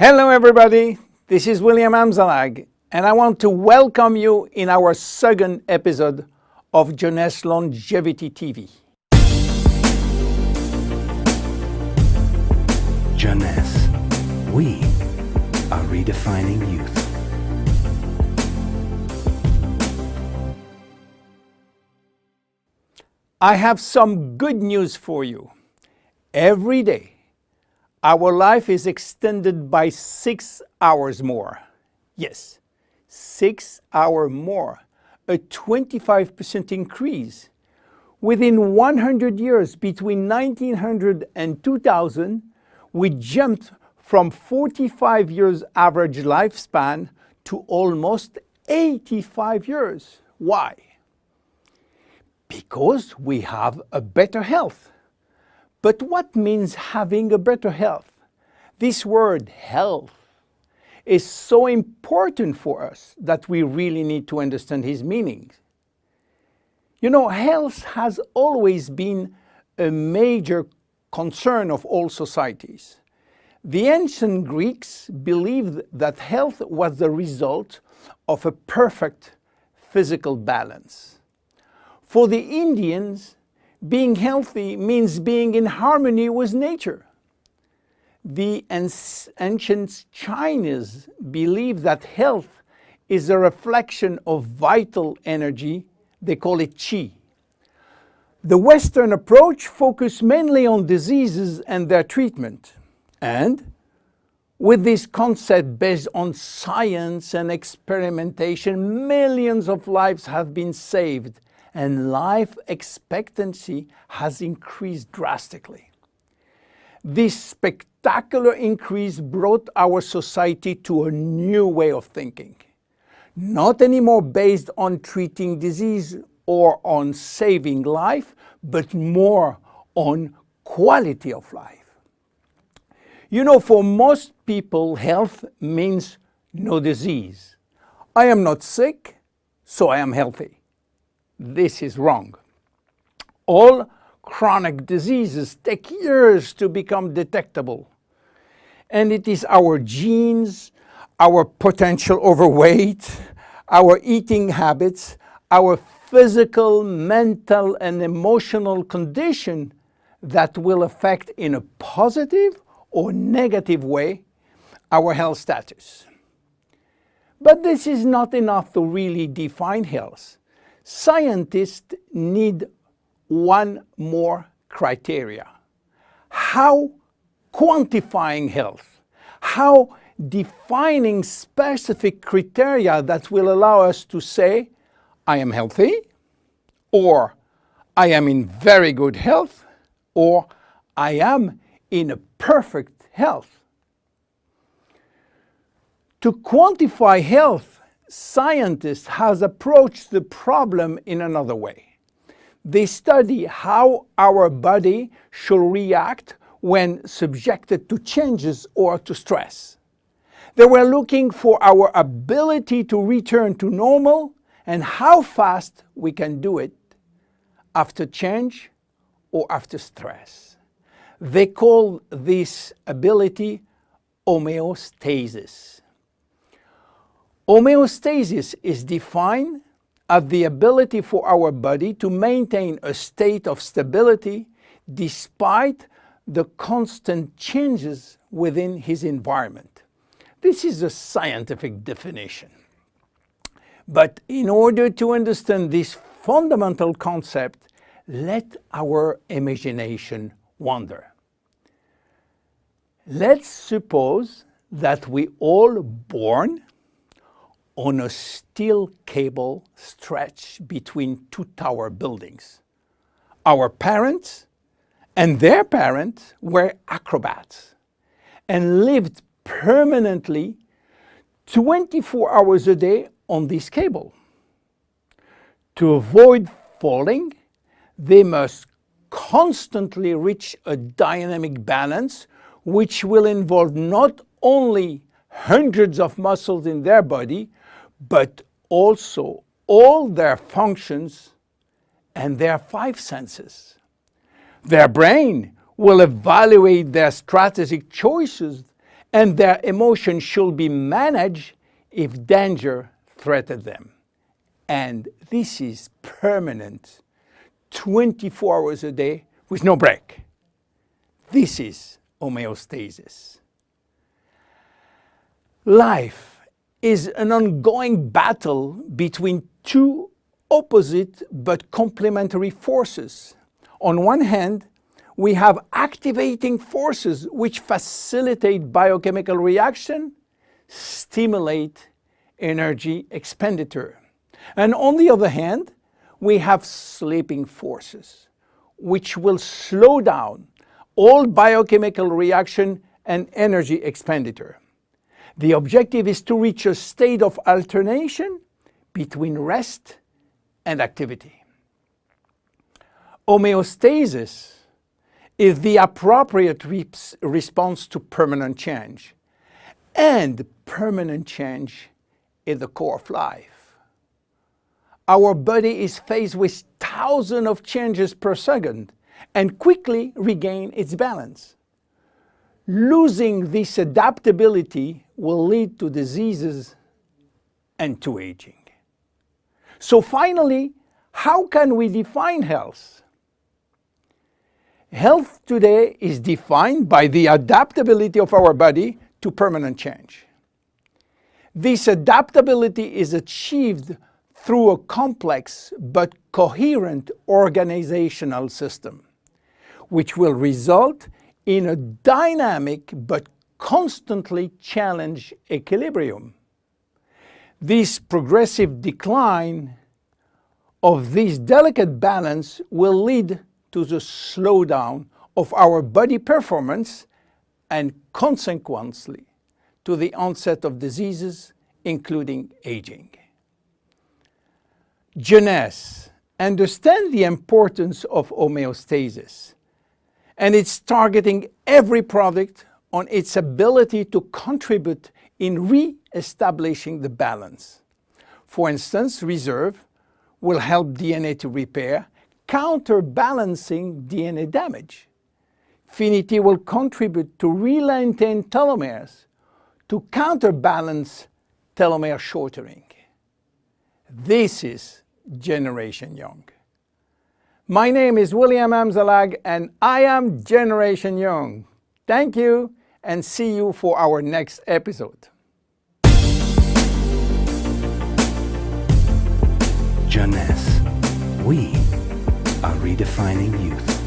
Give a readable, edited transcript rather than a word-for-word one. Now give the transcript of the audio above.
Hello everybody, this is William Amzalag, and I want to welcome you in our second episode of Jeunesse Longevity TV. Jeunesse, we are redefining youth. I have some good news for you. Every day, our life is extended by 6 hours more. Yes, 6 hours more, a 25% increase. Within 100 years, between 1900 and 2000, we jumped from 45 years average lifespan to almost 85 years. Why? Because we have a better health. But what means having a better health? This word health is so important for us that we really need to understand his meaning. You know, health has always been a major concern of all societies. The ancient Greeks believed that health was the result of a perfect physical balance. For the Indians, being healthy means being in harmony with nature. The ancient Chinese believe that health is a reflection of vital energy. They call it qi. The Western approach focuses mainly on diseases and their treatment. And with this concept based on science and experimentation, millions of lives have been saved and life expectancy has increased drastically. This spectacular increase brought our society to a new way of thinking, not anymore based on treating disease or on saving life, but more on quality of life. You know, for most people, health means no disease. I am not sick, so I am healthy. This is wrong. All chronic diseases take years to become detectable. And it is our genes, our potential overweight, our eating habits, our physical, mental, and emotional condition that will affect in a positive or negative way our health status. But this is not enough to really define health. Scientists need one more criteria. How quantifying health, how defining specific criteria that will allow us to say, I am healthy, or I am in very good health, or I am in a perfect health. To quantify health, scientists have approached the problem in another way. They study how our body should react when subjected to changes or to stress. They were looking for our ability to return to normal and how fast we can do it after change or after stress. They call this ability homeostasis. Homeostasis is defined as the ability for our body to maintain a state of stability despite the constant changes within his environment. This is a scientific definition. But in order to understand this fundamental concept, let our imagination wander. Let's suppose that we all born on a steel cable stretched between two tower buildings. Our parents and their parents were acrobats and lived permanently 24 hours a day on this cable. To avoid falling, they must constantly reach a dynamic balance, which will involve not only hundreds of muscles in their body, but also all their functions and their 5 senses. Their brain will evaluate their strategic choices and their emotions should be managed if danger threatens them. And this is permanent, 24 hours a day with no break. This is homeostasis. Life is an ongoing battle between two opposite but complementary forces. On one hand, we have activating forces which facilitate biochemical reaction, stimulate energy expenditure. And on the other hand, we have sleeping forces which will slow down all biochemical reaction and energy expenditure. The objective is to reach a state of alternation between rest and activity. Homeostasis is the appropriate response to permanent change. And permanent change is the core of life. Our body is faced with thousands of changes per second and quickly regain its balance. Losing this adaptability will lead to diseases and to aging. So finally, how can we define health? Health today is defined by the adaptability of our body to permanent change. This adaptability is achieved through a complex but coherent organizational system, which will result in a dynamic but constantly challenged equilibrium. This progressive decline of this delicate balance will lead to the slowdown of our body performance and consequently to the onset of diseases, including aging. Jeunesse understands the importance of homeostasis, and it's targeting every product on its ability to contribute in re-establishing the balance. For instance, Reserve will help DNA to repair, counterbalancing DNA damage. Finity will contribute to re-lengthen telomeres to counterbalance telomere shortening. This is Generation Young. My name is William Amzalag and I am Generation Young. Thank you and see you for our next episode. Jeunesse. We are redefining youth.